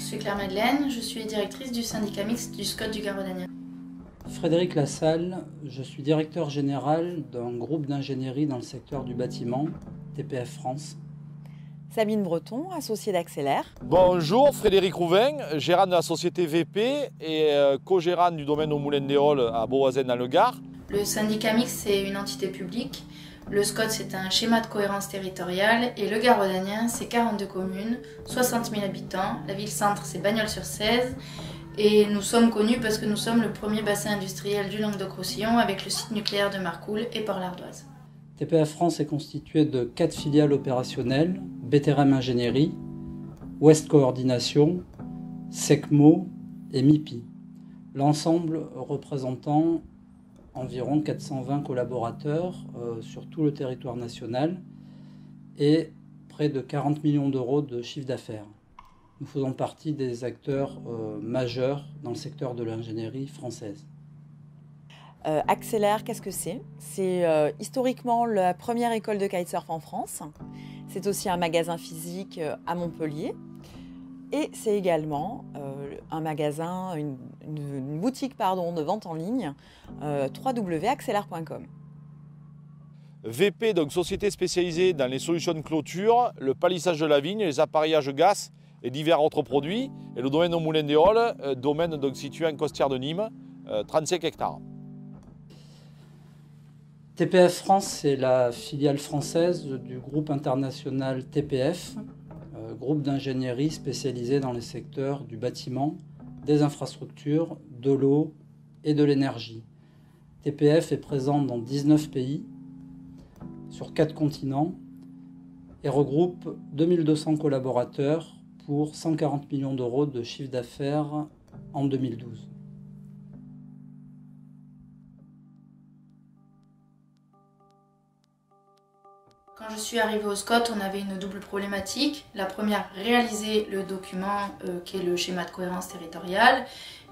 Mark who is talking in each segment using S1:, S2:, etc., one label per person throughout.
S1: suis Claire Madeleine, je suis directrice du syndicat mixte du SCOT du Gard-Audenien.
S2: Frédéric Lassalle, je suis directeur général d'un groupe d'ingénierie dans le secteur du bâtiment, TPF France.
S3: Sabine Breton, associée d'Accélère.
S4: Bonjour, Frédéric Rouvain, gérant de la société VP et co-gérant du domaine au Moulin des Halles à Beauvoisin dans le Gard.
S1: Le syndicat mixte, c'est une entité publique. Le SCOT, c'est un schéma de cohérence territoriale. Et le Gard-Audenien, c'est 42 communes, 60 000 habitants. La ville-centre, c'est Bagnols-sur-Cèze. Et nous sommes connus parce que nous sommes le premier bassin industriel du Languedoc-Roussillon avec le site nucléaire de Marcoule et Port-l'Ardoise.
S2: TPF France est constitué de 4 filiales opérationnelles, BTRM Ingénierie, Ouest Coordination, SECMO et MIPI. L'ensemble représentant environ 420 collaborateurs sur tout le territoire national et près de 40 millions d'euros de chiffre d'affaires. Nous faisons partie des acteurs majeurs dans le secteur de l'ingénierie française.
S3: Accélère, qu'est-ce que c'est? C'est historiquement la première école de kitesurf en France. C'est aussi un magasin physique à Montpellier. Et c'est également un magasin, une boutique de vente en ligne, www.accélère.com.
S4: VP, donc société spécialisée dans les solutions de clôture, le palissage de la vigne, les appareillages gaz et divers autres produits. Et le domaine au Moulin des Halles, domaine donc situé en Costière de Nîmes, 35 hectares.
S2: TPF France, c'est la filiale française du groupe international TPF, groupe d'ingénierie spécialisé dans les secteurs du bâtiment, des infrastructures, de l'eau et de l'énergie. TPF est présent dans 19 pays, sur 4 continents, et regroupe 2200 collaborateurs pour 140 millions d'euros de chiffre d'affaires en 2012.
S1: Quand je suis arrivée au SCOT, on avait une double problématique. La première, réaliser le document qui est le schéma de cohérence territoriale.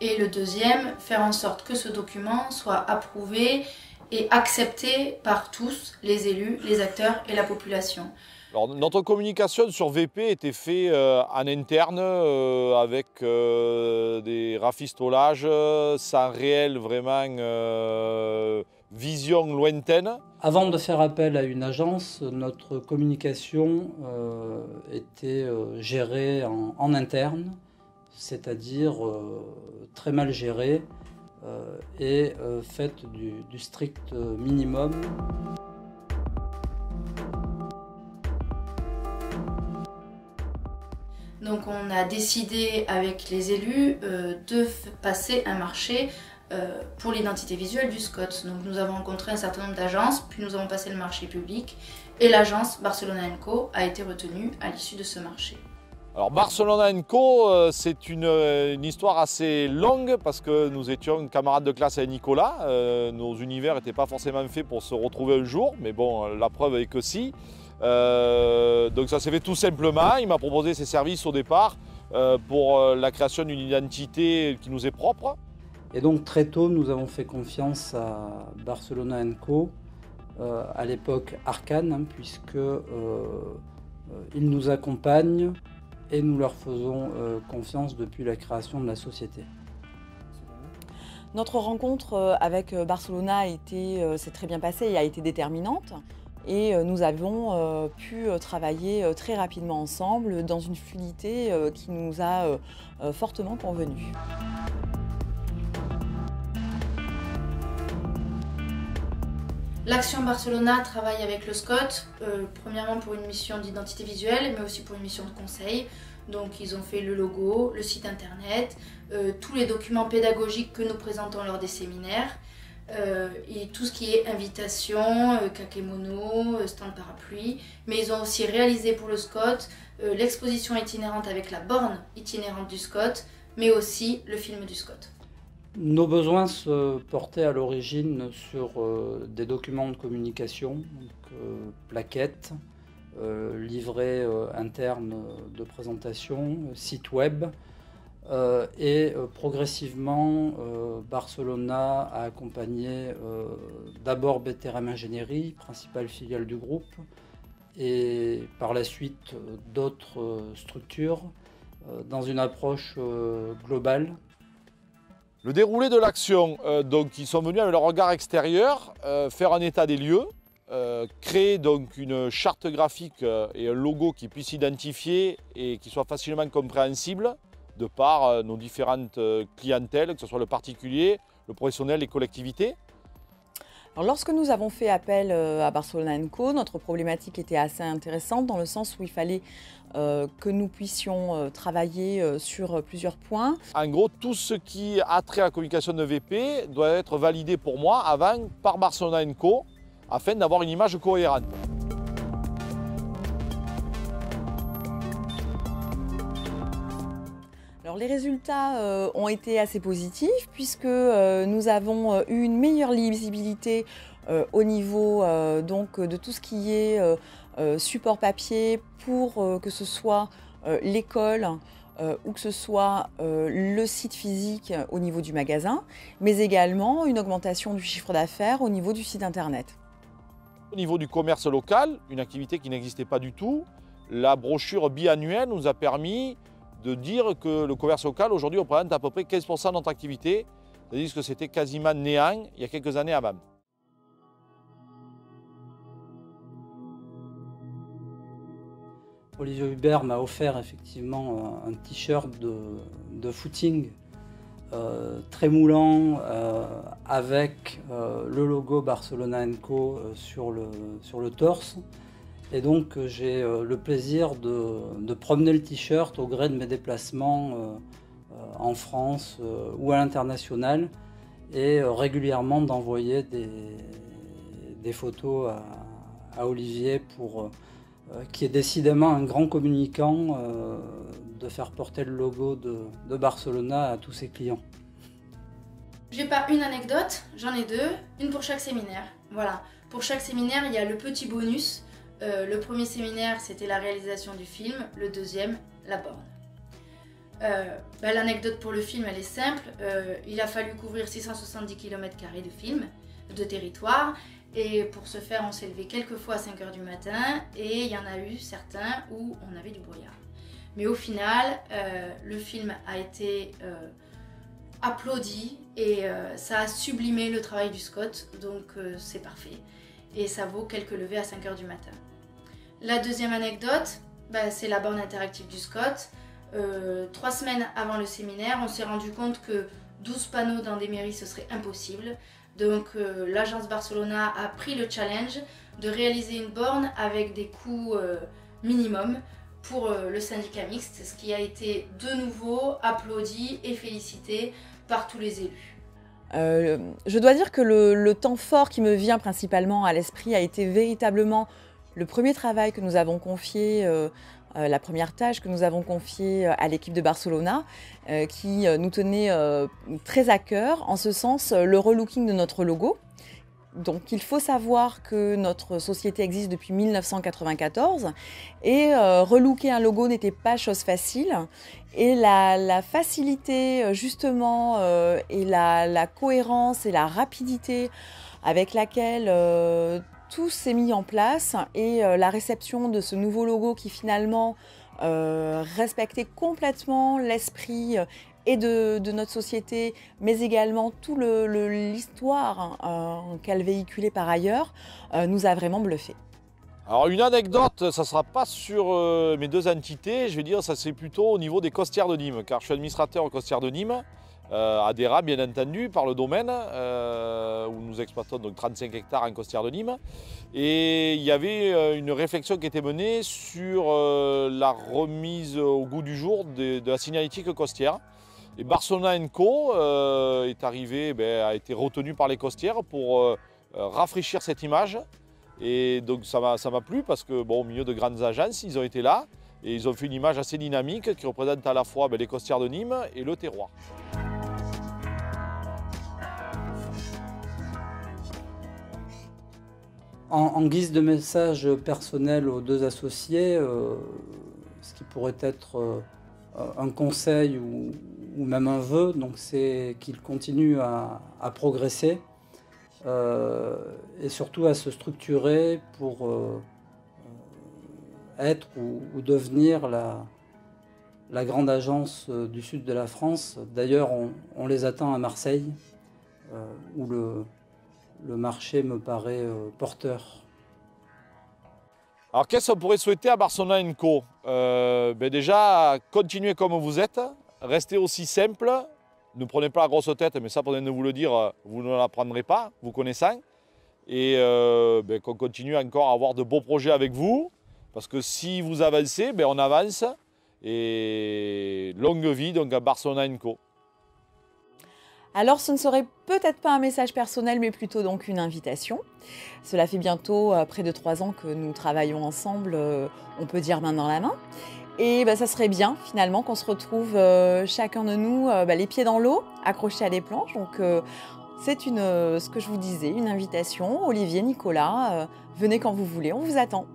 S1: Et le deuxième, faire en sorte que ce document soit approuvé et accepté par tous, les élus, les acteurs et la population.
S4: Alors, notre communication sur VP était faite en interne avec des rafistolages sans réelle vraiment vision lointaine.
S2: Avant de faire appel à une agence, notre communication était gérée en interne, c'est-à-dire très mal gérée et faite du strict minimum.
S1: Donc on a décidé avec les élus de passer un marché pour l'identité visuelle du SCOT. Donc nous avons rencontré un certain nombre d'agences, puis nous avons passé le marché public et l'agence Barcelona & Co a été retenue à l'issue de ce marché.
S4: Alors Barcelona & Co, c'est une histoire assez longue parce que nous étions camarades de classe avec Nicolas. Nos univers n'étaient pas forcément faits pour se retrouver un jour, mais bon, la preuve est que si. Donc ça s'est fait tout simplement. Il m'a proposé ses services au départ pour la création d'une identité qui nous est propre.
S2: Et donc très tôt, nous avons fait confiance à Barcelona & Co, à l'époque Arcane, puisque ils nous accompagnent et nous leur faisons confiance depuis la création de la société.
S3: Notre rencontre avec Barcelona s'est très bien passée et a été déterminante. Et nous avons pu travailler très rapidement ensemble dans une fluidité qui nous a fortement convenu.
S1: L'Action Barcelona travaille avec le SCOT, premièrement pour une mission d'identité visuelle, mais aussi pour une mission de conseil. Donc ils ont fait le logo, le site internet, tous les documents pédagogiques que nous présentons lors des séminaires, et tout ce qui est invitation, kakémono, stand parapluie. Mais ils ont aussi réalisé pour le SCOT l'exposition itinérante avec la borne itinérante du SCOT, mais aussi le film du SCOT.
S2: Nos besoins se portaient à l'origine sur des documents de communication, donc, plaquettes, livrets internes de présentation, sites web. Et progressivement, Barcelona a accompagné d'abord BTRM Ingénierie, principale filiale du groupe, et par la suite d'autres structures dans une approche globale.
S4: Le déroulé de l'action, donc ils sont venus avec leur regard extérieur, faire un état des lieux, créer donc une charte graphique et un logo qui puisse s'identifier et qui soit facilement compréhensible de par nos différentes clientèles, que ce soit le particulier, le professionnel, les collectivités.
S3: Alors, lorsque nous avons fait appel à Barcelona & Co, notre problématique était assez intéressante dans le sens où il fallait que nous puissions travailler sur plusieurs points.
S4: En gros, tout ce qui a trait à la communication de VP doit être validé pour moi avant par Barcelona & Co afin d'avoir une image cohérente.
S3: Alors, les résultats ont été assez positifs puisque nous avons eu une meilleure lisibilité au niveau donc, de tout ce qui est support papier pour que ce soit l'école ou que ce soit le site physique au niveau du magasin, mais également une augmentation du chiffre d'affaires au niveau du site internet.
S4: Au niveau du commerce local, une activité qui n'existait pas du tout, la brochure biannuelle nous a permis de dire que le commerce local aujourd'hui représente à peu près 15% de notre activité, c'est-à-dire que c'était quasiment néant il y a quelques années avant.
S2: Olivier Hubert m'a offert effectivement un t-shirt de footing très moulant avec le logo Barcelona & Co sur le torse. Et donc j'ai le plaisir de promener le t-shirt au gré de mes déplacements en France ou à l'international et régulièrement d'envoyer des photos à Olivier qui est décidément un grand communicant, de faire porter le logo de Barcelona à tous ses clients.
S1: J'ai pas une anecdote, j'en ai deux, une pour chaque séminaire. Voilà, pour chaque séminaire, il y a le petit bonus. Le premier séminaire, c'était la réalisation du film, le deuxième, la borne. L'anecdote pour le film, elle est simple. Il a fallu couvrir 670 km² de film, de territoire. Et pour ce faire, on s'est levé quelques fois à 5 h du matin et il y en a eu certains où on avait du brouillard. Mais au final, le film a été applaudi et ça a sublimé le travail du Scott, donc c'est parfait. Et ça vaut quelques levées à 5 h du matin. La deuxième anecdote, c'est la borne interactive du Scott. 3 semaines avant le séminaire, on s'est rendu compte que 12 panneaux dans des mairies, ce serait impossible. Donc l'agence Barcelona a pris le challenge de réaliser une borne avec des coûts minimum pour le syndicat mixte, ce qui a été de nouveau applaudi et félicité par tous les élus.
S3: Je dois dire que le temps fort qui me vient principalement à l'esprit a été véritablement le premier travail que nous avons confié, la première tâche que nous avons confiée à l'équipe de Barcelona, qui nous tenait très à cœur, en ce sens le relooking de notre logo. Donc il faut savoir que notre société existe depuis 1994 et relooker un logo n'était pas chose facile. Et la facilité justement et la cohérence et la rapidité avec laquelle tout s'est mis en place et la réception de ce nouveau logo qui finalement respectait complètement l'esprit et de notre société, mais également toute l'histoire qu'elle véhiculait par ailleurs, nous a vraiment bluffé.
S4: Alors une anecdote, ça ne sera pas sur mes deux entités, je vais dire ça c'est plutôt au niveau des costières de Nîmes, car je suis administrateur aux costières de Nîmes, à Déra bien entendu par le domaine, où nous exploitons donc 35 hectares en costières de Nîmes. Et il y avait une réflexion qui était menée sur la remise au goût du jour de la signalétique costière. Et Barcelona & Co est arrivé, a été retenu par les costières pour rafraîchir cette image. Et donc ça m'a plu parce que au milieu de grandes agences, ils ont été là et ils ont fait une image assez dynamique qui représente à la fois les costières de Nîmes et le terroir.
S2: En guise de message personnel aux deux associés, ce qui pourrait être un conseil ou même un vœu, donc c'est qu'ils continuent à progresser et surtout à se structurer pour être ou devenir la grande agence du sud de la France. D'ailleurs, on les attend à Marseille, où le marché me paraît porteur.
S4: Alors qu'est-ce qu'on pourrait souhaiter à Barcelona & Co? Déjà, continuez comme vous êtes, restez aussi simple, ne prenez pas la grosse tête, mais ça, pour de vous le dire, vous ne la prendrez pas, vous connaissant. Et qu'on continue encore à avoir de beaux projets avec vous, parce que si vous avancez, on avance. Et longue vie donc à Barcelona & Co.
S3: Alors ce ne serait peut-être pas un message personnel, mais plutôt donc une invitation. Cela fait bientôt près de 3 ans que nous travaillons ensemble, on peut dire main dans la main. Et ça serait bien finalement qu'on se retrouve chacun de nous les pieds dans l'eau, accrochés à des planches. Donc c'est ce que je vous disais, une invitation. Olivier, Nicolas, venez quand vous voulez, on vous attend.